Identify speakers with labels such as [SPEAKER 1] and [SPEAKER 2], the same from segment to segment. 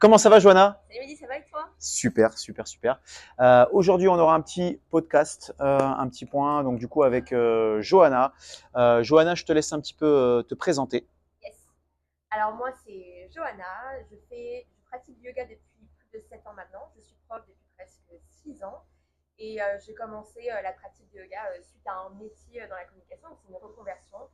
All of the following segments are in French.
[SPEAKER 1] Comment ça va, Johanna?
[SPEAKER 2] Salut Mehdi, ça va avec toi?
[SPEAKER 1] Super, super, super. Aujourd'hui, on aura un petit podcast, un petit point, donc du coup avec Johanna. Johanna, je te laisse un petit peu te présenter.
[SPEAKER 2] Yes. Alors moi c'est Johanna, je pratique du yoga depuis plus de 7 ans maintenant. Je suis prof depuis presque 6 ans et j'ai commencé la pratique du yoga suite à un métier dans la communication, donc c'est une reconversion.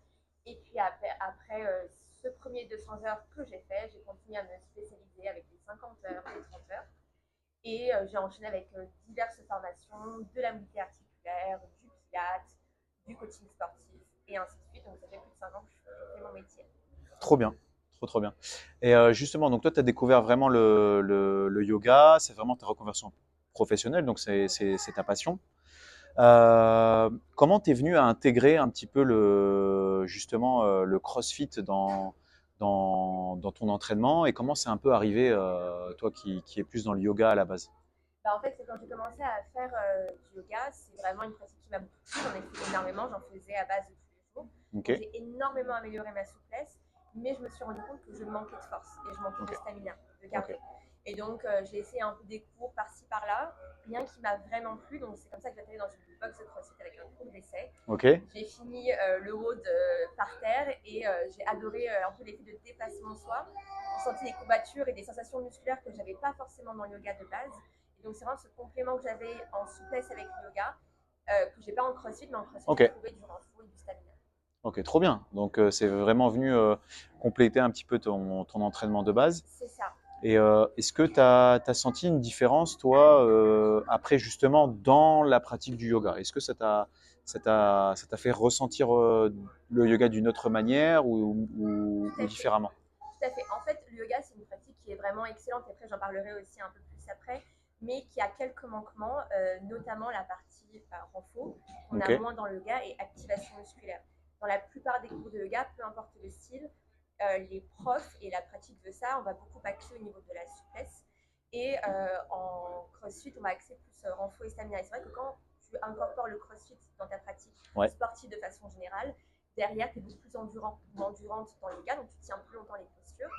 [SPEAKER 2] Et puis après ce premier 200 heures que j'ai fait, j'ai continué à me spécialiser avec des 50 heures, des 30 heures. Et j'ai enchaîné avec diverses formations, de la mobilité articulaire, du pilates, du coaching sportif et ainsi de suite. Donc ça fait plus de 5 ans que je fais mon métier.
[SPEAKER 1] Trop bien, trop trop bien. Et justement, donc toi, tu as découvert vraiment le yoga, c'est vraiment ta reconversion professionnelle, donc c'est ta passion. Comment tu es venu à intégrer un petit peu justement le CrossFit dans ton entraînement et comment c'est un peu arrivé, toi qui es plus dans le yoga à la base?
[SPEAKER 2] Bah, en fait, c'est quand j'ai commencé à faire du yoga, c'est vraiment une pratique qui m'a beaucoup plu. J'en ai fait énormément, j'en faisais à base de tous les jours.
[SPEAKER 1] Ok,
[SPEAKER 2] Donc j'ai énormément amélioré ma souplesse, mais je me suis rendu compte que je manquais de force et je manquais
[SPEAKER 1] ok,
[SPEAKER 2] de stamina, de
[SPEAKER 1] ok,
[SPEAKER 2] cardio. Et donc j'ai essayé un peu des cours par-ci par-là, rien qui m'a vraiment plu. Donc c'est comme ça que j'ai atterri dans une box de CrossFit avec un cours d'essai.
[SPEAKER 1] ok,
[SPEAKER 2] J'ai fini le road par terre et j'ai adoré un peu l'effet de dépassement de soi. J'ai senti des courbatures et des sensations musculaires que je n'avais pas forcément dans le yoga de base. Et donc c'est vraiment ce complément que j'avais en souplesse avec le yoga, que j'ai pas en crossfit, mais en crossfit
[SPEAKER 1] ok,
[SPEAKER 2] j'ai trouvé du renfort et du stamina.
[SPEAKER 1] ok, trop bien. Donc c'est vraiment venu compléter un petit peu ton entraînement de base.
[SPEAKER 2] C'est ça.
[SPEAKER 1] Et est-ce que tu as senti une différence, toi, après justement dans la pratique du yoga? Est-ce que ça t'a fait ressentir le yoga d'une autre manière
[SPEAKER 2] Tout
[SPEAKER 1] ou
[SPEAKER 2] à fait.
[SPEAKER 1] différemment?
[SPEAKER 2] Tout à fait. En fait, le yoga, c'est une pratique qui est vraiment excellente. Et après, j'en parlerai aussi un peu plus après, mais qui a quelques manquements, notamment la partie renfort, qu'on
[SPEAKER 1] Ok,
[SPEAKER 2] a moins dans le yoga, et activation musculaire. Dans la plupart des cours de yoga, peu importe le style, les profs et la pratique de ça, on va beaucoup axer au niveau de la souplesse. Et en crossfit, on va axer plus renfort et stamina. Et c'est vrai que quand tu incorpores le crossfit dans ta pratique
[SPEAKER 1] ouais,
[SPEAKER 2] sportive de façon générale, derrière, tu es beaucoup plus endurant ou endurante dans le yoga, donc tu tiens plus longtemps les postures.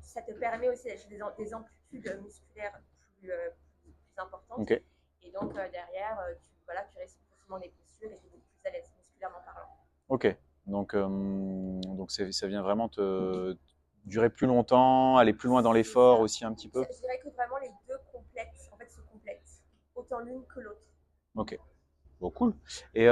[SPEAKER 2] Ça te permet aussi d'acheter des amplitudes musculaires plus importantes.
[SPEAKER 1] ok,
[SPEAKER 2] Et donc, derrière, tu réussis plus facilement des postures et tu es beaucoup plus à l'aise musculairement parlant.
[SPEAKER 1] ok. Donc ça vient vraiment te durer plus longtemps, aller plus loin dans
[SPEAKER 2] C'est
[SPEAKER 1] l'effort
[SPEAKER 2] ça.
[SPEAKER 1] aussi un petit peu.
[SPEAKER 2] Je dirais que vraiment les deux complètes, en fait, se complètent, autant l'une que l'autre.
[SPEAKER 1] Ok. Bon, cool. Et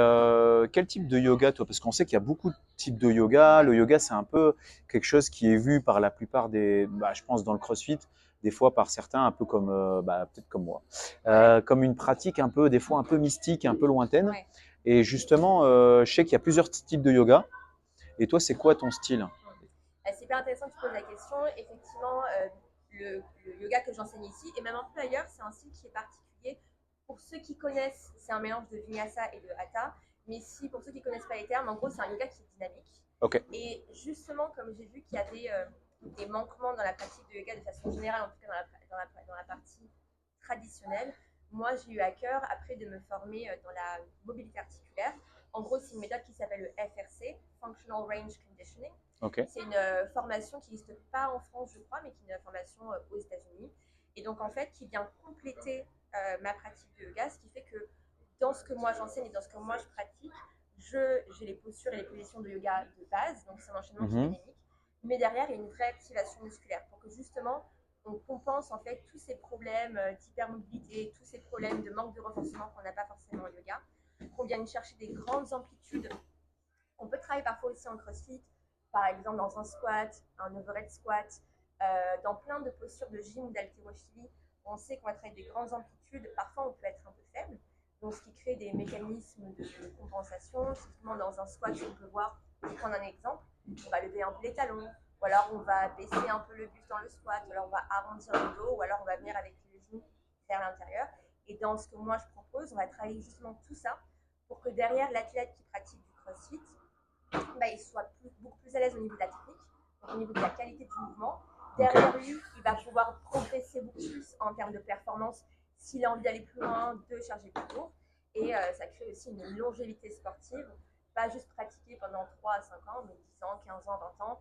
[SPEAKER 1] quel type de yoga, toi? Parce qu'on sait qu'il y a beaucoup de types de yoga.
[SPEAKER 2] Ouais,
[SPEAKER 1] Le yoga, c'est un peu quelque chose qui est vu par la plupart bah, je pense, dans le CrossFit, des fois par certains, un peu comme, bah, peut-être comme moi,
[SPEAKER 2] ouais,
[SPEAKER 1] comme une pratique un peu, des fois un peu mystique, un peu lointaine.
[SPEAKER 2] ouais.
[SPEAKER 1] Et justement, je sais qu'il y a plusieurs types de yoga. Et toi, c'est quoi ton style?
[SPEAKER 2] C'est hyper intéressant que tu poses la question. Effectivement, le yoga que j'enseigne ici, et même un peu ailleurs, c'est un style qui est particulier. Pour ceux qui connaissent, c'est un mélange de vinyasa et de hatha. Mais si, pour ceux qui ne connaissent pas les termes, en gros, c'est un yoga qui est dynamique.
[SPEAKER 1] Ok.
[SPEAKER 2] Et justement, comme j'ai vu qu'il y avait des manquements dans la pratique de yoga de façon générale, en tout cas dans la partie traditionnelle, moi, j'ai eu à cœur, après, de me former dans la mobilité articulaire. En gros, c'est une méthode qui s'appelle le FRC, Functional Range Conditioning.
[SPEAKER 1] Ok.
[SPEAKER 2] C'est une formation qui n'existe pas en France, je crois, mais qui est une formation aux États-Unis. Et donc, en fait, qui vient compléter ma pratique de yoga, ce qui fait que dans ce que moi j'enseigne et dans ce que moi je pratique, j'ai les postures et les positions de yoga de base, donc c'est un enchaînement qui est
[SPEAKER 1] Mhm.
[SPEAKER 2] dynamique, mais derrière, il y a une vraie activation musculaire pour que justement, on compense en fait tous ces problèmes d'hypermobilité, tous ces problèmes de manque de renforcement qu'on n'a pas forcément en yoga, qu'on vienne chercher des grandes amplitudes. On peut travailler parfois aussi en crossfit, par exemple dans un squat, un overhead squat, dans plein de postures de gym ou d'haltérophilie. On sait qu'on va travailler des grandes amplitudes, parfois on peut être un peu faible, donc ce qui crée des mécanismes de compensation. Typiquement dans un squat, on peut voir, je vais prendre un exemple, on va lever un peu les talons, ou alors on va baisser un peu le buste dans le squat, ou alors on va arrondir le dos, ou alors on va venir avec les genoux vers l'intérieur. Et dans ce que moi je propose, on va travailler justement tout ça pour que derrière l'athlète qui pratique du crossfit, bah, il soit beaucoup plus à l'aise au niveau de la technique, donc au niveau de la qualité du mouvement.
[SPEAKER 1] Ok.
[SPEAKER 2] Derrière lui, il va pouvoir progresser beaucoup plus en termes de performance s'il a envie d'aller plus loin, de charger plus lourd. Et ça crée aussi une longévité sportive, pas juste pratiquer pendant 3 à 5 ans, mais 10 ans, 15 ans, 20 ans,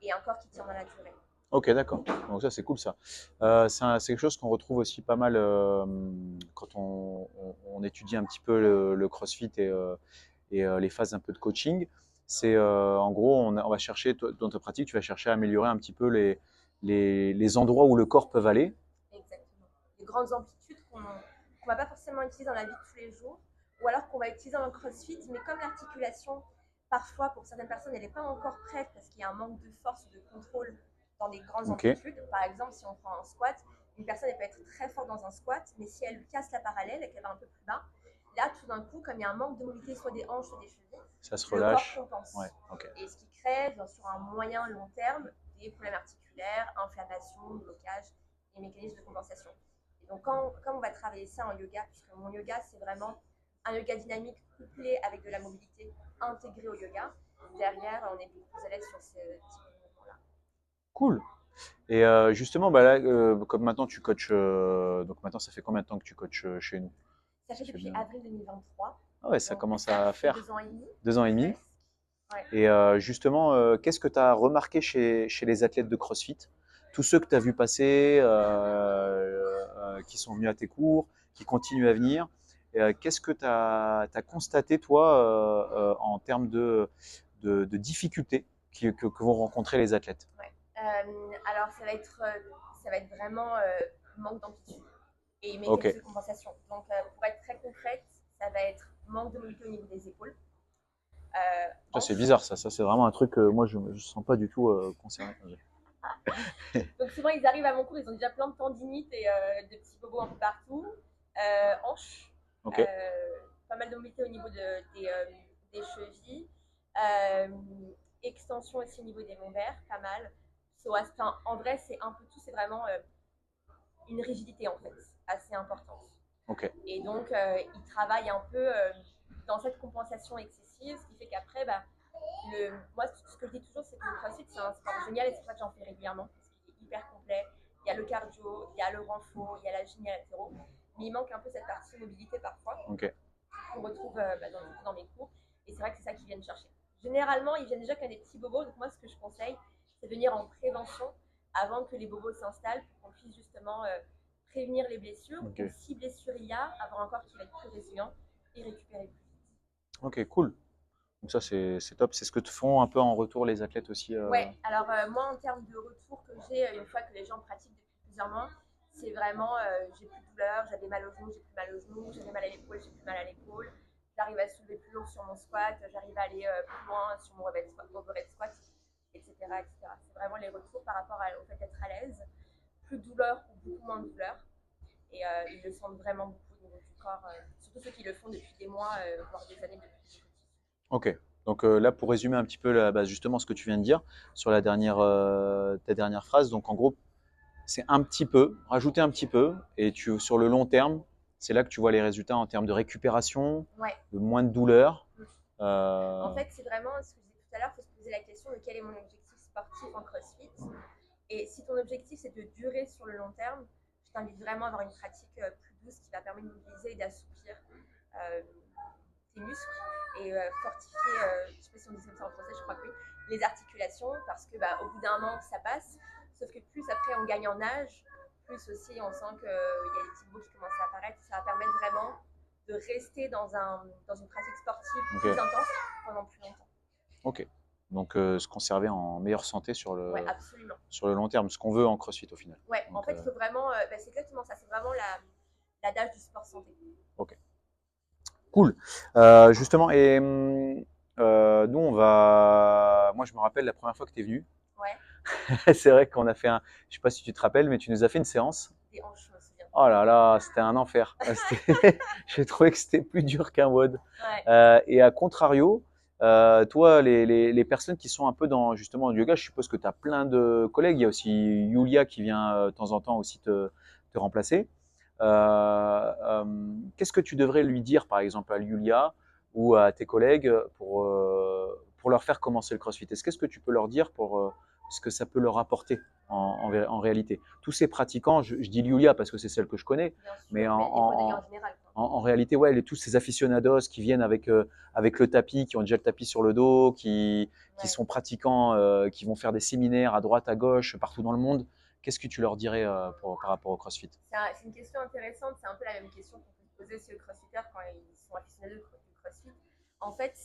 [SPEAKER 2] et un corps qui tient dans la durée.
[SPEAKER 1] Ok, d'accord. Donc ça, c'est cool ça. C'est quelque chose qu'on retrouve aussi pas mal quand on étudie un petit peu le CrossFit et les phases un peu de coaching. C'est en gros, on va chercher, dans ta pratique, tu vas chercher à améliorer un petit peu les endroits où le corps peut aller.
[SPEAKER 2] Exactement. Les grandes amplitudes qu'on ne va pas forcément utiliser dans la vie de tous les jours, ou alors qu'on va utiliser dans le CrossFit, mais comme l'articulation, parfois pour certaines personnes, elle n'est pas encore prête parce qu'il y a un manque de force ou de contrôle dans des grandes
[SPEAKER 1] Ok,
[SPEAKER 2] amplitudes. Par exemple, si on prend un squat, une personne elle peut être très forte dans un squat, mais si elle casse la parallèle et qu'elle va un peu plus bas, là tout d'un coup, comme il y a un manque de mobilité soit des hanches, soit des chevilles,
[SPEAKER 1] ça se
[SPEAKER 2] le corps
[SPEAKER 1] relâche. Ouais,
[SPEAKER 2] compense.
[SPEAKER 1] ok.
[SPEAKER 2] Et ce qui crée, sur un moyen long terme, des problèmes articulaires, inflammation, blocage et mécanismes de compensation. Et donc, quand on va travailler ça en yoga, puisque mon yoga, c'est vraiment un yoga dynamique couplé avec de la mobilité intégrée au yoga, derrière, on est beaucoup plus à l'aise sur ce type de mouvement-là.
[SPEAKER 1] Cool. Et justement, bah là, comme maintenant tu coaches, donc maintenant ça fait combien de temps que tu coaches chez nous?
[SPEAKER 2] Ça fait
[SPEAKER 1] Ça fait
[SPEAKER 2] depuis
[SPEAKER 1] bien.
[SPEAKER 2] avril 2023,
[SPEAKER 1] Ah ouais, ça
[SPEAKER 2] donc
[SPEAKER 1] commence
[SPEAKER 2] ça
[SPEAKER 1] à
[SPEAKER 2] fait
[SPEAKER 1] faire
[SPEAKER 2] 2 ans et demi,
[SPEAKER 1] 2 ans et demi.
[SPEAKER 2] presque. Ouais.
[SPEAKER 1] Et justement, qu'est-ce que tu as remarqué chez les athlètes de CrossFit? Tous ceux que tu as vus passer, qui sont venus à tes cours, qui continuent à venir, qu'est-ce que tu as constaté, toi, en termes de difficultés que vont rencontrer les athlètes?
[SPEAKER 2] Ouais. Alors, ça va être vraiment manque d'amplitude et
[SPEAKER 1] Ok,
[SPEAKER 2] mécanisme de compensation. Donc, pour être très concrète, ça va être manque de mobilité au niveau des épaules,
[SPEAKER 1] ça c'est
[SPEAKER 2] hanches.
[SPEAKER 1] bizarre, ça c'est vraiment un truc que moi je ne sens pas du tout concerné.
[SPEAKER 2] Donc, souvent, ils arrivent à mon cours, ils ont déjà plein de tendinites et de petits bobos un peu partout. Hanches,
[SPEAKER 1] Ok,
[SPEAKER 2] pas mal de mobilité au niveau des chevilles. Euh, Extension aussi au niveau des lombaires, pas mal. En vrai, c'est un peu tout, c'est vraiment une rigidité en fait, assez importante.
[SPEAKER 1] ok,
[SPEAKER 2] Et donc, ils travaillent un peu dans cette compensation excessive, ce qui fait qu'après, bah, moi, ce que je dis toujours, c'est que le CrossFit, c'est un sport génial et c'est pour ça que j'en fais régulièrement, parce qu'il est hyper complet. Il y a le cardio, il y a le renfort, il y a la gym, latéraux. Mais il manque un peu cette partie mobilité parfois,
[SPEAKER 1] ok.
[SPEAKER 2] qu'on retrouve dans mes cours. Et c'est vrai que c'est ça qu'ils viennent chercher. Généralement, ils viennent déjà qu'à des petits bobos. Donc, moi, ce que je conseille, c'est de venir en prévention avant que les bobos s'installent pour qu'on puisse justement prévenir les blessures.
[SPEAKER 1] Ok,
[SPEAKER 2] Ou si blessure il y a, avoir un corps qui va être plus résilient et récupérer plus vite.
[SPEAKER 1] ok, cool. Donc ça c'est top. C'est ce que te font un peu en retour les athlètes aussi.
[SPEAKER 2] Ouais, alors moi, en termes de retour que j'ai une fois que les gens pratiquent depuis plusieurs mois, c'est vraiment j'ai plus de douleur, j'avais mal au genou, j'ai plus mal au genou, j'avais mal à l'épaule, j'ai plus mal à l'épaule, j'arrive à soulever plus lourd sur mon squat, j'arrive à aller plus loin sur mon overhead squat, etc., etc. C'est vraiment les retours par rapport au fait d'être à l'aise, plus de douleur ou beaucoup moins de douleur, et ils le sentent vraiment beaucoup au niveau du corps, surtout ceux qui le font depuis des mois, voire des années depuis que je pratique.
[SPEAKER 1] Ok. Donc là, pour résumer un petit peu bah, justement ce que tu viens de dire sur ta dernière phrase, donc en gros, c'est un petit peu, rajouter un petit peu, et sur le long terme, c'est là que tu vois les résultats en termes de récupération,
[SPEAKER 2] Ouais.
[SPEAKER 1] de moins de douleur.
[SPEAKER 2] En
[SPEAKER 1] Euh,
[SPEAKER 2] fait, c'est vraiment ce que je disais tout à l'heure, il faut se poser la question de quel est mon objectif sportif en CrossFit. Et si ton objectif c'est de durer sur le long terme, je t'invite vraiment à avoir une pratique plus douce qui va permettre de mobiliser et d'assouplir euh, tes muscles et fortifier, je ne sais pas si on dit comme ça en français, je crois que oui, les articulations parce que au bout d'un moment ça passe. Sauf que plus après on gagne en âge, plus aussi on sent qu'il y a des petits bouts qui commencent à apparaître. Ça va permettre vraiment de rester dans une pratique sportive plus
[SPEAKER 1] ok,
[SPEAKER 2] intense pendant plus longtemps.
[SPEAKER 1] ok. Donc se conserver en meilleure santé
[SPEAKER 2] Ouais, absolument.
[SPEAKER 1] sur le long terme, ce qu'on veut en CrossFit au final.
[SPEAKER 2] Ouais, en
[SPEAKER 1] Donc,
[SPEAKER 2] fait, il faut vraiment. C'est exactement ça. C'est vraiment l'adage du sport santé.
[SPEAKER 1] ok. Cool. Justement, et nous, moi, je me rappelle la première fois que tu es venu.
[SPEAKER 2] Ouais,
[SPEAKER 1] C'est vrai qu'on a fait je sais pas si tu te rappelles, mais tu nous as fait une séance.
[SPEAKER 2] des hanches, je me souviens.
[SPEAKER 1] Oh là là, c'était un enfer. J'ai trouvé que c'était plus dur qu'un WOD.
[SPEAKER 2] Ouais,
[SPEAKER 1] Et à contrario, toi, les personnes qui sont un peu dans justement le yoga, je suppose que tu as plein de collègues. Il y a aussi Yulia qui vient de temps en temps aussi te remplacer. Qu'est-ce que tu devrais lui dire, par exemple, à Yulia ou à tes collègues pour leur faire commencer le CrossFit? Qu'est-ce que tu peux leur dire ce que ça peut leur apporter en réalité. Tous ces pratiquants, je dis Yulia parce que c'est celle que je connais,
[SPEAKER 2] bien sûr,
[SPEAKER 1] mais
[SPEAKER 2] mais les prodigues en général, quoi.
[SPEAKER 1] en réalité, ouais, tous ces aficionados qui viennent avec le tapis, qui ont déjà le tapis sur le dos, qui
[SPEAKER 2] Ouais.
[SPEAKER 1] sont pratiquants, qui vont faire des séminaires à droite, à gauche, partout dans le monde, qu'est-ce que tu leur dirais par rapport au CrossFit?
[SPEAKER 2] C'est une question intéressante, c'est un peu la même question qu'on peut se poser sur les crossfitters quand ils sont aficionados du crossfit. En fait,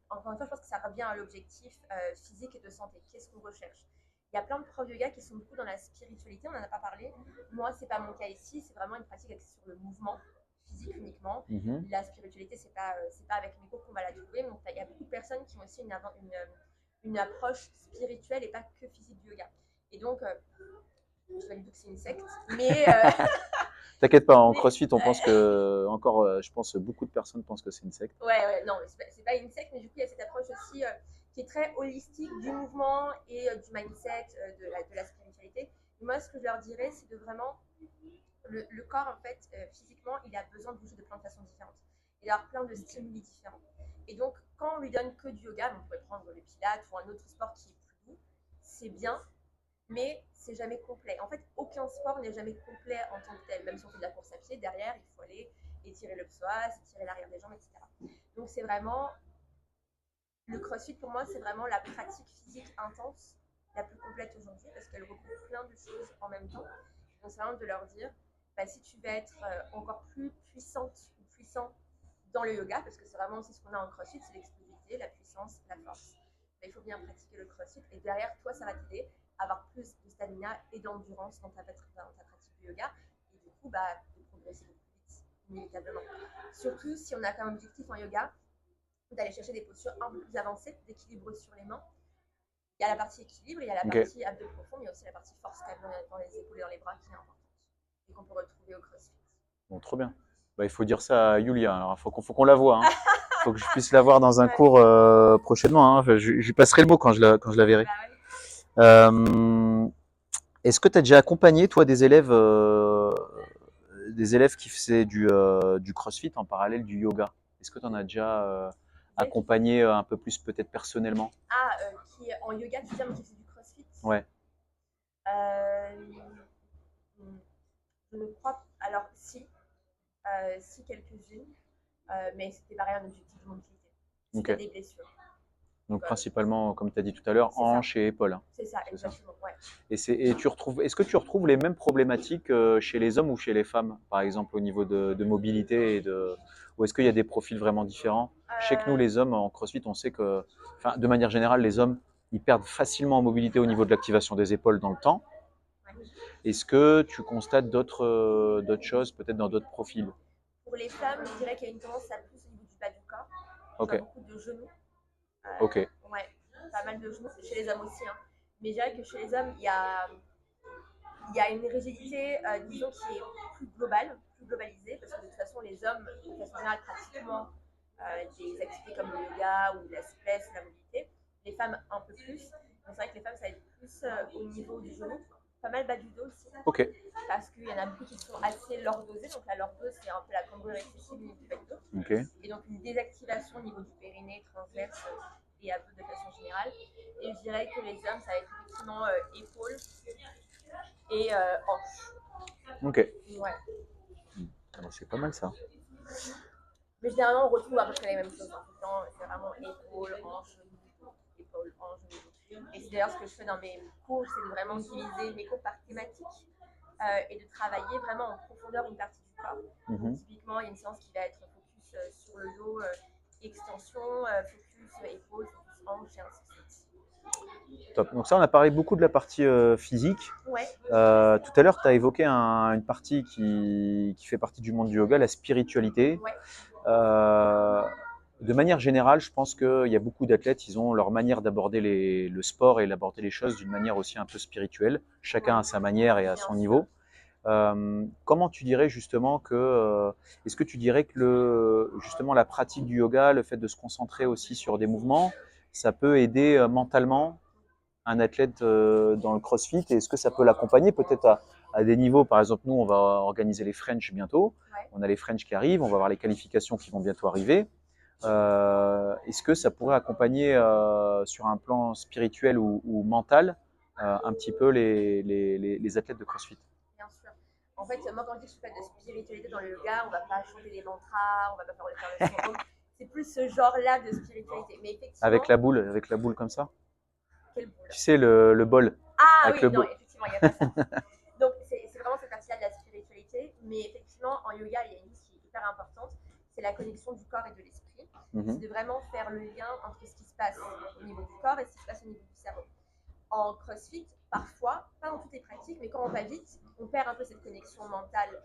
[SPEAKER 2] encore une fois, je pense que ça revient à l'objectif physique et de santé. Qu'est-ce qu'on recherche? Il y a plein de profs de yoga qui sont beaucoup dans la spiritualité, on n'en a pas parlé. Moi, c'est pas mon cas ici, c'est vraiment une pratique axée sur le mouvement physique uniquement. La spiritualité, c'est pas avec mes cours qu'on va la trouver. Donc, il y a beaucoup de personnes qui ont aussi une approche spirituelle et pas que physique du yoga. Et donc, je ne sais pas du tout que c'est une secte, mais
[SPEAKER 1] T'inquiète pas, en CrossFit, on pense que, encore, je pense beaucoup de personnes pensent que c'est une secte.
[SPEAKER 2] ouais, non, c'est pas une secte, mais du coup, il y a cette approche aussi qui est très holistique du mouvement et du mindset, de la spiritualité. Et moi, ce que je leur dirais, c'est de vraiment. Le corps, en fait, physiquement, il a besoin de bouger de plein de façons différentes. Il a plein de stimuli différents. Et donc, quand on lui donne que du yoga, on pourrait prendre le pilates ou un autre sport qui est plus doux, c'est bien, mais c'est jamais complet. En fait, aucun sport n'est jamais complet en tant que tel. Même si on fait de la course à pied, derrière, il faut aller étirer le psoas, étirer l'arrière des jambes, etc. Donc, c'est vraiment. Le crossfit, pour moi, c'est vraiment la pratique physique intense la plus complète aujourd'hui parce qu'elle regroupe plein de choses en même temps. Donc, c'est vraiment de leur dire bah, si tu veux être encore plus puissante ou puissant dans le yoga, parce que c'est vraiment aussi ce qu'on a en crossfit, c'est l'explosivité, la puissance, la force. Bah, il faut bien pratiquer le crossfit et derrière, toi, ça va t'aider à avoir plus de stamina et d'endurance dans ta pratique de yoga et du coup, bah, de progresser beaucoup plus vite, inévitablement. Surtout si on a comme objectif en yoga d'aller chercher des postures un peu plus avancées, d'équilibre sur les mains. Il y a la partie équilibre, il y a la partie abdos profond, mais il y a aussi la partie force quand même dans les épaules et dans les bras qui est importante et qu'on peut retrouver au CrossFit.
[SPEAKER 1] Bon, trop bien. Bah, il faut dire ça à Yulia. Alors, il faut qu'on la voie. Il faut que je puisse la voir dans un cours prochainement. Je lui passerai le mot quand je la verrai. Bah, ouais. Est-ce que tu as déjà accompagné, toi, des élèves qui faisaient du CrossFit en parallèle du yoga? Est-ce que tu en as déjà accompagné un peu plus, peut-être personnellement?
[SPEAKER 2] Ah, qui en yoga, tu sais, mais qui faisait du CrossFit?
[SPEAKER 1] Ouais.
[SPEAKER 2] Je ne crois pas. Alors, si quelques-unes, mais c'était pareil un objectif de mobilité. C'était des blessures.
[SPEAKER 1] Donc principalement, comme tu as dit tout à l'heure, hanches et épaules. Hein.
[SPEAKER 2] C'est ça, exactement. Ouais.
[SPEAKER 1] Est-ce que tu retrouves les mêmes problématiques chez les hommes ou chez les femmes, par exemple, au niveau de mobilité ou est-ce qu'il y a des profils vraiment différents? Je sais que nous, les hommes, en CrossFit, on sait que, de manière générale, les hommes, ils perdent facilement en mobilité au niveau de l'activation des épaules dans le temps. Ouais. Est-ce que tu constates d'autres choses, peut-être dans d'autres profils?
[SPEAKER 2] Pour les femmes, je dirais qu'il y a une tendance à plus au niveau du bas du corps.
[SPEAKER 1] Okay.
[SPEAKER 2] Beaucoup de genoux.
[SPEAKER 1] Ok.
[SPEAKER 2] Ouais, pas mal de genoux, chez les hommes aussi. Hein. Mais je dirais que chez les hommes, il y a une rigidité, disons, qui est plus globale, plus globalisée, parce que de toute façon, les hommes, de façon générale, pratiquement des activités comme le yoga ou la souplesse, la mobilité. Les femmes, un peu plus. Mais c'est vrai que les femmes, ça va être plus au niveau du genou. Pas mal bas du dos aussi.
[SPEAKER 1] Ok.
[SPEAKER 2] Parce qu'il y en a beaucoup qui sont assez lordosés. Donc la lordose, c'est un peu la cambrure excessive au niveau du bas du dos.
[SPEAKER 1] Okay.
[SPEAKER 2] Et donc une désactivation au niveau du périnée, transverse et abdos de façon générale. Et je dirais que les hommes, ça va être effectivement épaules et hanches.
[SPEAKER 1] Ok.
[SPEAKER 2] Ouais.
[SPEAKER 1] Alors, c'est pas mal ça.
[SPEAKER 2] Mais généralement, on retrouve à peu près les mêmes choses. En fait, c'est vraiment épaules, hanches, épaules, hanches. Et c'est d'ailleurs ce que je fais dans mes cours, c'est de vraiment diviser mes cours par thématique et de travailler vraiment en profondeur une partie du corps. Donc, typiquement, il y a une séance qui va être focus sur le dos, extension, focus épaules, focus hanches et ainsi de suite.
[SPEAKER 1] Top. Donc ça, on a parlé beaucoup de la partie physique.
[SPEAKER 2] Ouais.
[SPEAKER 1] Tout à l'heure, tu as évoqué une partie qui fait partie du monde du yoga, la spiritualité.
[SPEAKER 2] Ouais.
[SPEAKER 1] De manière générale, je pense qu'il y a beaucoup d'athlètes, ils ont leur manière d'aborder le sport et d'aborder les choses d'une manière aussi un peu spirituelle. Chacun a sa manière et à son niveau. Comment tu dirais justement est-ce que tu dirais que justement la pratique du yoga, le fait de se concentrer aussi sur des mouvements, ça peut aider mentalement un athlète dans le CrossFit et est-ce que ça peut l'accompagner peut-être à des niveaux? Par exemple, nous, on va organiser les French bientôt. Ouais. On a les French qui arrivent, on va avoir les qualifications qui vont bientôt arriver. Est-ce que ça pourrait accompagner sur un plan spirituel ou mental un petit peu les athlètes de CrossFit?
[SPEAKER 2] Bien sûr. En fait, moi, quand je dis que je fais de spiritualité dans le yoga, on va pas chanter des mantras, on va pas faire le son. C'est plus ce genre-là de spiritualité. Mais effectivement,
[SPEAKER 1] Avec la boule comme ça?
[SPEAKER 2] quelle boule?
[SPEAKER 1] Tu sais, le bol.
[SPEAKER 2] Ah
[SPEAKER 1] Avec
[SPEAKER 2] oui,
[SPEAKER 1] le
[SPEAKER 2] non,
[SPEAKER 1] bol.
[SPEAKER 2] effectivement, il n'y a pas ça. Donc, c'est vraiment cette partie-là de la spiritualité. Mais effectivement, en yoga, il y a une chose qui est hyper importante, c'est la connexion du corps et de l'esprit. C'est de vraiment faire le lien entre ce qui se passe au niveau du corps et ce qui se passe au niveau du cerveau. En CrossFit, parfois, pas dans toutes les pratiques, mais quand on va vite, on perd un peu cette connexion mentale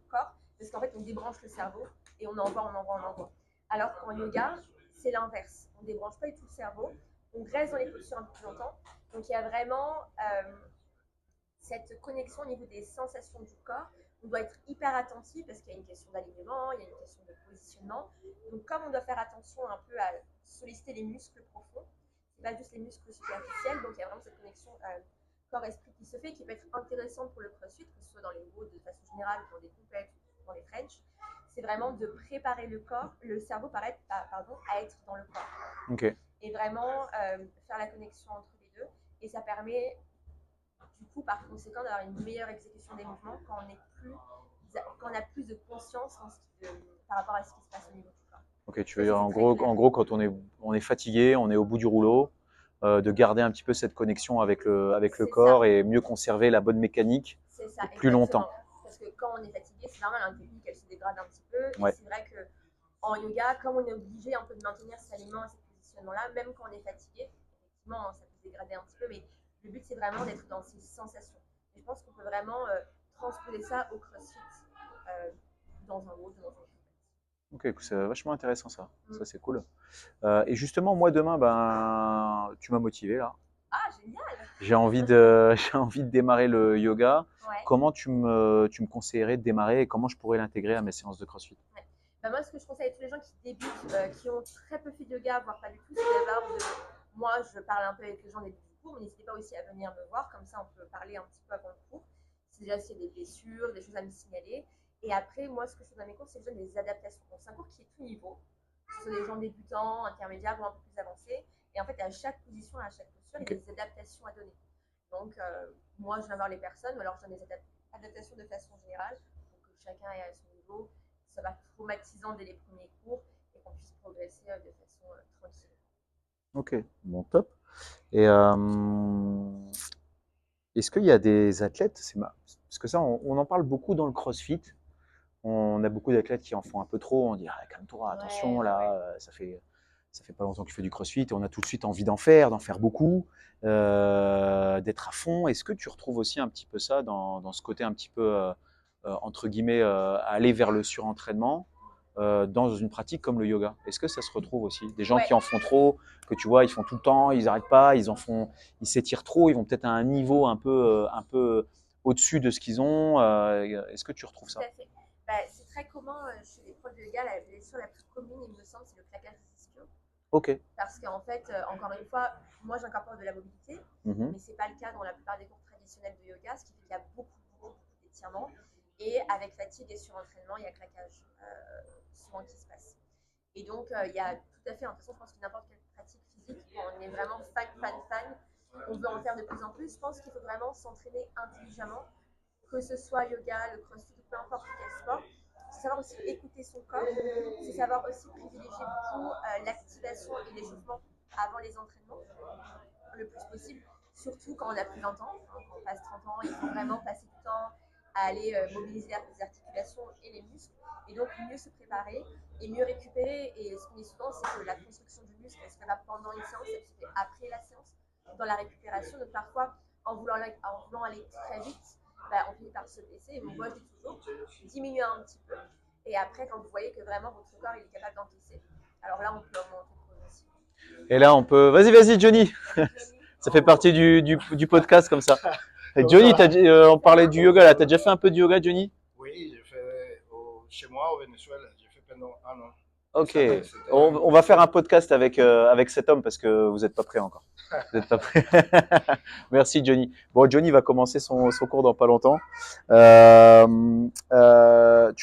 [SPEAKER 2] corps, parce qu'en fait, on débranche le cerveau et on envoie. Alors qu'en yoga, c'est l'inverse. On ne débranche pas du tout le cerveau, on reste dans les postures un peu plus longtemps. Donc il y a vraiment cette connexion au niveau des sensations du corps. On doit être hyper attentif parce qu'il y a une question d'alignement, il y a une question de positionnement. Donc comme on doit faire attention un peu à solliciter les muscles profonds, c'est pas juste les muscles superficiels, donc il y a vraiment cette connexion corps-esprit qui se fait, qui peut être intéressante pour le CrossFit, que ce soit dans les WOD de façon générale, dans les compètes, dans les French. C'est vraiment de préparer le cerveau à être dans le corps.
[SPEAKER 1] Ok.
[SPEAKER 2] Et vraiment faire la connexion entre les deux. Et ça permet du coup, par conséquent, d'avoir une meilleure exécution des mouvements quand on a plus de conscience par rapport à ce qui se passe au niveau du corps.
[SPEAKER 1] Ok, tu
[SPEAKER 2] Ça,
[SPEAKER 1] veux dire
[SPEAKER 2] c'est très clair.
[SPEAKER 1] en gros, quand on est fatigué, on est au bout du rouleau, de garder un petit peu cette connexion avec le
[SPEAKER 2] C'est
[SPEAKER 1] corps
[SPEAKER 2] ça.
[SPEAKER 1] et mieux conserver la bonne mécanique
[SPEAKER 2] C'est ça,
[SPEAKER 1] plus longtemps.
[SPEAKER 2] exactement. Parce que quand on est fatigué, c'est normal, la technique, elle se dégrade un petit peu. Et
[SPEAKER 1] Ouais.
[SPEAKER 2] c'est vrai qu'en yoga, comme on est obligé un peu de maintenir cet alignement et ce positionnement-là, même quand on est fatigué, effectivement, ça peut se dégrader un petit peu, mais le but, c'est vraiment d'être dans ces sensations. Et je pense qu'on peut vraiment transposer ça au CrossFit dans un WOD, dans un
[SPEAKER 1] Ok, c'est vachement intéressant ça.
[SPEAKER 2] Mm.
[SPEAKER 1] Ça, c'est cool. Et justement, moi, demain, tu m'as motivé là.
[SPEAKER 2] Ah, génial!
[SPEAKER 1] J'ai envie de démarrer le yoga.
[SPEAKER 2] Ouais.
[SPEAKER 1] Comment tu me conseillerais de démarrer et comment je pourrais l'intégrer à mes séances de CrossFit?
[SPEAKER 2] Ouais. Bah, moi, ce que je conseille à tous les gens qui débutent, qui ont très peu fait de yoga, voire pas du tout, c'est d'abord de. Moi, je parle un peu avec les gens des cours, mais n'hésitez pas aussi à venir me voir, comme ça on peut parler un petit peu avant le cours. C'est déjà s'il y a des blessures, des choses à me signaler. Et après, moi, ce que je fais dans mes cours, c'est que je donne des adaptations. Donc, c'est un cours qui est tout niveau. Ce sont des gens débutants, intermédiaires ou un peu plus avancés. Et en fait, à chaque position, à chaque posture, il y a des adaptations à donner. Donc, moi, je vais voir les personnes, ou alors je donne des adaptations de façon générale pour que chacun ait à son niveau. Ça va traumatisant dès les premiers cours et qu'on puisse progresser de façon tranquille.
[SPEAKER 1] Ok, bon, top. Et est-ce qu'il y a des athlètes, parce que ça, on en parle beaucoup dans le CrossFit. On a beaucoup d'athlètes qui en font un peu trop. On dit, ah, calme-toi, attention, là, ça fait pas longtemps que tu fais du CrossFit. Et on a tout de suite envie d'en faire beaucoup, d'être à fond. Est-ce que tu retrouves aussi un petit peu ça dans ce côté un petit peu, entre guillemets, aller vers le surentraînement dans une pratique comme le yoga? Est-ce que ça se retrouve aussi? Des gens qui en font trop, que tu vois, ils font tout le temps, ils n'arrêtent pas, ils s'étirent trop, ils vont peut-être à un niveau un peu au-dessus de ce qu'ils ont. Est-ce que tu retrouves
[SPEAKER 2] Tout
[SPEAKER 1] ça?
[SPEAKER 2] à fait. Bah, c'est très commun chez les profs de yoga. La blessure la plus commune, il me semble, c'est le claquage des ischios.
[SPEAKER 1] Ok.
[SPEAKER 2] Parce qu'en fait, encore une fois, moi j'incorpore de la mobilité, mais ce n'est pas le cas dans la plupart des cours traditionnels de yoga, ce qui fait qu'il y a beaucoup d'étirements. Et avec fatigue et surentraînement, il y a claquage souvent qui se passe. Et donc, il y a tout à fait, de toute façon, je pense que n'importe quelle pratique physique, quand on est vraiment fan, on veut en faire de plus en plus. Je pense qu'il faut vraiment s'entraîner intelligemment, que ce soit yoga, le crossfit, peu importe quel sport. C'est savoir aussi écouter son corps, c'est savoir aussi privilégier beaucoup l'activation et l'échauffement avant les entraînements, le plus possible, surtout quand on a plus de 20 ans. Quand on passe 30 ans, il faut vraiment passer du temps à aller mobiliser les articulations et les muscles, et donc mieux se préparer et mieux récupérer. Et ce qu'on dit souvent, c'est que la construction du muscle, elle se fait pas pendant une séance, elle se fait après la séance, dans la récupération. Donc parfois, en voulant aller très vite, on finit par se blesser. Et donc moi, je dis toujours, diminuez un petit peu. Et après, quand vous voyez que vraiment votre corps il est capable d'encaisser, alors là, on peut augmenter progressivement.
[SPEAKER 1] Et là, on peut. Vas-y, Johnny. Ça fait partie du podcast comme ça. Et Johnny, on parlait du yoga là. T'as déjà fait un peu de yoga, Johnny?
[SPEAKER 3] Oui, j'ai fait chez moi au Venezuela. J'ai fait pendant un an.
[SPEAKER 1] Ok. On va faire un podcast avec cet homme parce que vous n'êtes pas prêt encore. Vous êtes pas prêt. Merci, Johnny. Bon, Johnny va commencer son cours dans pas longtemps. Tu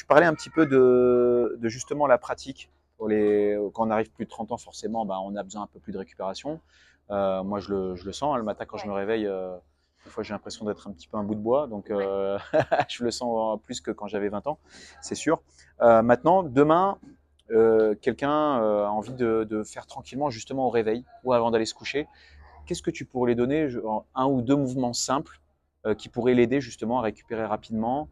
[SPEAKER 1] parlais un petit peu de justement la pratique quand on arrive plus de 30 ans, forcément, bah, on a besoin un peu plus de récupération. Moi, je le sens, hein, le matin quand je me réveille, des fois j'ai l'impression d'être un petit peu un bout de bois, donc je le sens plus que quand j'avais 20 ans, c'est sûr. Maintenant, demain, quelqu'un a envie de faire tranquillement justement au réveil ou avant d'aller se coucher. Qu'est-ce que tu pourrais lui donner, un ou deux mouvements simples qui pourraient l'aider justement à récupérer rapidement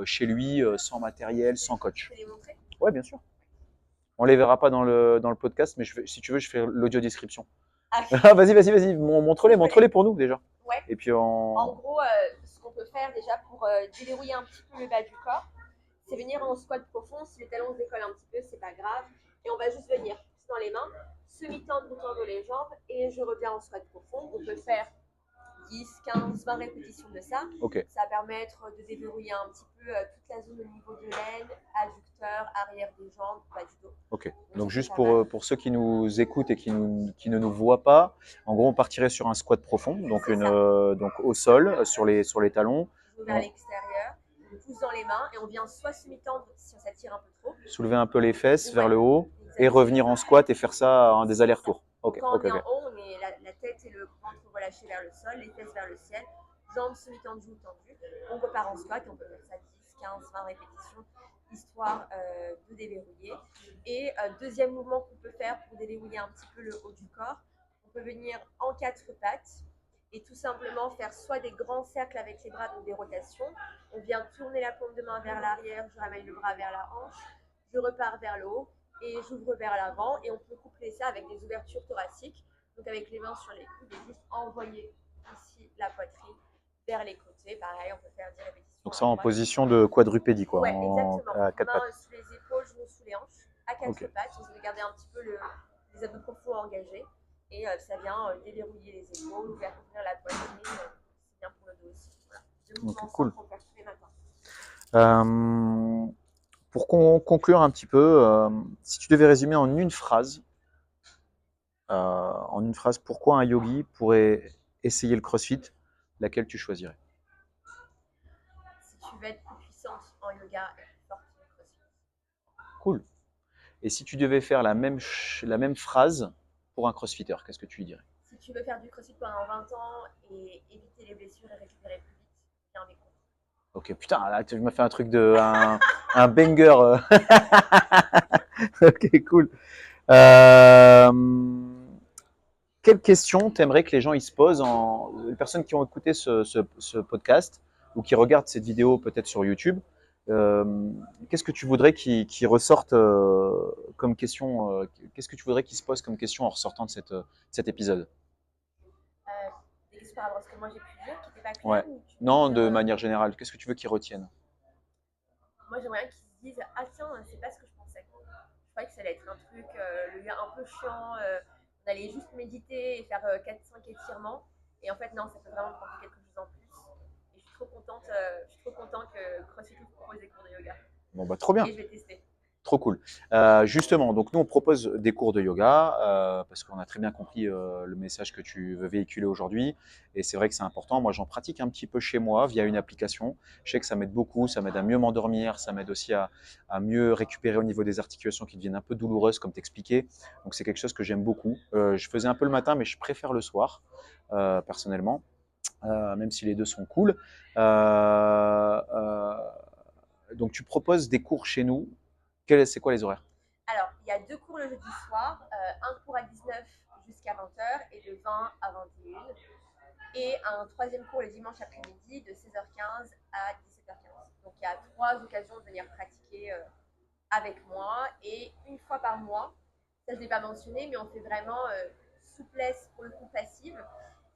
[SPEAKER 1] chez lui, sans matériel, sans
[SPEAKER 2] Je
[SPEAKER 1] coach?
[SPEAKER 2] peux les montrer.
[SPEAKER 1] Ouais, bien sûr. On les verra pas dans le podcast, mais si tu veux, je fais l'audio description.
[SPEAKER 2] Ah,
[SPEAKER 1] Ah, vas-y, montre-les pour nous déjà.
[SPEAKER 2] ouais.
[SPEAKER 1] Et puis
[SPEAKER 2] En gros, ce qu'on peut faire déjà pour déverrouiller un petit peu le bas du corps, c'est venir en squat profond. Si les talons se décollent un petit peu, c'est pas grave. Et on va juste venir dans les mains, semi-tendre ou tendre les jambes, et je reviens en squat profond. On peut faire 10, 15, 20 répétitions de ça.
[SPEAKER 1] ok.
[SPEAKER 2] Ça va permettre de déverrouiller un petit peu toute la zone au niveau de l'aine, adducteur, arrière des jambes, bas du dos.
[SPEAKER 1] Ok.
[SPEAKER 2] Donc
[SPEAKER 1] Donc
[SPEAKER 2] ça,
[SPEAKER 1] juste
[SPEAKER 2] c'est pas mal.
[SPEAKER 1] pour ceux qui nous écoutent et qui ne nous voient pas, en gros, on partirait sur un squat profond, donc,
[SPEAKER 2] C'est ça.
[SPEAKER 1] donc au sol, sur les talons,
[SPEAKER 2] Je vais vers l'extérieur, on pousse dans les mains et on vient soit semi-tendre si on s'attire un peu trop.
[SPEAKER 1] soulever un peu les fesses vers
[SPEAKER 2] Ouais,
[SPEAKER 1] le haut et
[SPEAKER 2] exactement.
[SPEAKER 1] revenir en squat et faire ça en des allers-retours.
[SPEAKER 2] Donc
[SPEAKER 1] Ok,
[SPEAKER 2] quand on
[SPEAKER 1] ok,
[SPEAKER 2] est en
[SPEAKER 1] ok.
[SPEAKER 2] haut, on est la tête et le ventre relâchés vers le sol, les fesses vers le ciel, jambes semi-tendues ou tendues. On repart en squat et on peut faire ça 10, 15, 20 répétitions, histoire de déverrouiller. Et deuxième mouvement qu'on peut faire pour déverrouiller un petit peu le haut du corps, on peut venir en quatre pattes et tout simplement faire soit des grands cercles avec les bras, donc des rotations. On vient tourner la paume de main vers l'arrière, je ramène le bras vers la hanche, je repars vers le haut et j'ouvre vers l'avant, et on peut coupler ça avec des ouvertures thoraciques, donc avec les mains sur les coudes et juste envoyer ici la poitrine vers les côtés. Pareil, on peut faire 10 répétitions.
[SPEAKER 1] Donc ça en position de quadrupédie, quoi,
[SPEAKER 2] Ouais, exactement.
[SPEAKER 1] à quatre
[SPEAKER 2] Mains
[SPEAKER 1] pattes.
[SPEAKER 2] sous les épaules, genoux sous les hanches, à quatre
[SPEAKER 1] Ok.
[SPEAKER 2] pattes. Vous allez garder un petit peu les abdos profonds engagés, et ça vient déverrouiller les épaules, ouvrir la poitrine. C'est bien pour le dos aussi. Voilà. Deux mouvements
[SPEAKER 1] cool.
[SPEAKER 2] simples qu'on peut faire tous les matins.
[SPEAKER 1] Pour conclure un petit peu, si tu devais résumer en une phrase, pourquoi un yogi pourrait essayer le CrossFit, laquelle tu choisirais?
[SPEAKER 2] Si tu veux être plus puissante en yoga et plus forte en CrossFit.
[SPEAKER 1] Cool. Et si tu devais faire la même phrase pour un crossfitter, qu'est-ce que tu lui dirais?
[SPEAKER 2] Si tu veux faire du CrossFit pendant 20 ans et éviter les blessures et récupérer plus vite, viens avec moi.
[SPEAKER 1] Ok, putain, là, tu m'as fait un truc un banger. Ok, cool. Quelle question t'aimerais que les gens ils se posent, les personnes qui ont écouté ce podcast ou qui regardent cette vidéo peut-être sur YouTube, qu'est-ce que tu voudrais qu'ils ressortent comme question, qu'est-ce que tu voudrais qu'ils se posent comme question en ressortant de cet épisode?
[SPEAKER 2] Des questions par rapport à ce que moi j'ai pu dire qui n'était pas clair,
[SPEAKER 1] Ouais.
[SPEAKER 2] ou tu
[SPEAKER 1] Non,
[SPEAKER 2] veux
[SPEAKER 1] de
[SPEAKER 2] dire,
[SPEAKER 1] manière générale, qu'est-ce que tu veux qu'ils retiennent?
[SPEAKER 2] moi j'aimerais bien qu'ils se disent ah tiens, c'est pas ce que je pensais. Je croyais que ça allait être un truc le gars un peu chiant, on allait juste méditer et faire 4-5 étirements, et en fait non, ça peut vraiment apporter quelque chose en plus. Et je suis trop contente, que CrossFit nous propose des cours de yoga.
[SPEAKER 1] Bon, bah, trop bien.
[SPEAKER 2] Et je vais tester.
[SPEAKER 1] Trop cool. Justement, donc nous on propose des cours de yoga parce qu'on a très bien compris le message que tu veux véhiculer aujourd'hui, et c'est vrai que c'est important. Moi j'en pratique un petit peu chez moi via une application. Je sais que ça m'aide beaucoup, ça m'aide à mieux m'endormir, ça m'aide aussi à mieux récupérer au niveau des articulations qui deviennent un peu douloureuses comme t'expliquais. Donc c'est quelque chose que j'aime beaucoup. Je faisais un peu le matin mais je préfère le soir personnellement, même si les deux sont cool. Donc tu proposes des cours chez nous. C'est quoi les horaires?
[SPEAKER 2] Alors, il y a 2 cours le jeudi soir, un cours à 19 jusqu'à 20h et de 20 à 21h. Et un troisième cours le dimanche après-midi de 16h15 à 17h15. Donc il y a 3 occasions de venir pratiquer avec moi, et une fois par mois, ça je ne l'ai pas mentionné, mais on fait vraiment souplesse pour le coup passive.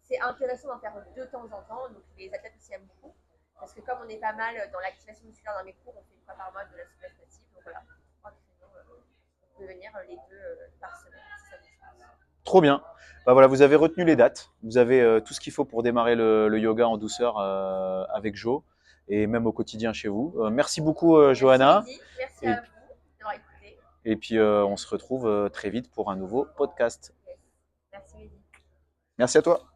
[SPEAKER 2] C'est intéressant d'en faire de temps en temps, donc les athlètes aussi aiment beaucoup. Parce que comme on est pas mal dans l'activation musculaire dans mes cours, on fait une fois par mois de la souplesse passive. Donc voilà, 3 créneaux, on peut venir les 2 par semaine, si ça vous chance.
[SPEAKER 1] Trop bien. Bah voilà, vous avez retenu les dates. Vous avez tout ce qu'il faut pour démarrer le yoga en douceur avec Jo, et même au quotidien chez vous. Merci beaucoup, Johanna.
[SPEAKER 2] Merci Mehdi, merci
[SPEAKER 1] Et,
[SPEAKER 2] à vous d'avoir écouté.
[SPEAKER 1] et puis, on se retrouve très vite pour un nouveau podcast.
[SPEAKER 2] Yes. Merci Mehdi.
[SPEAKER 1] Merci à toi.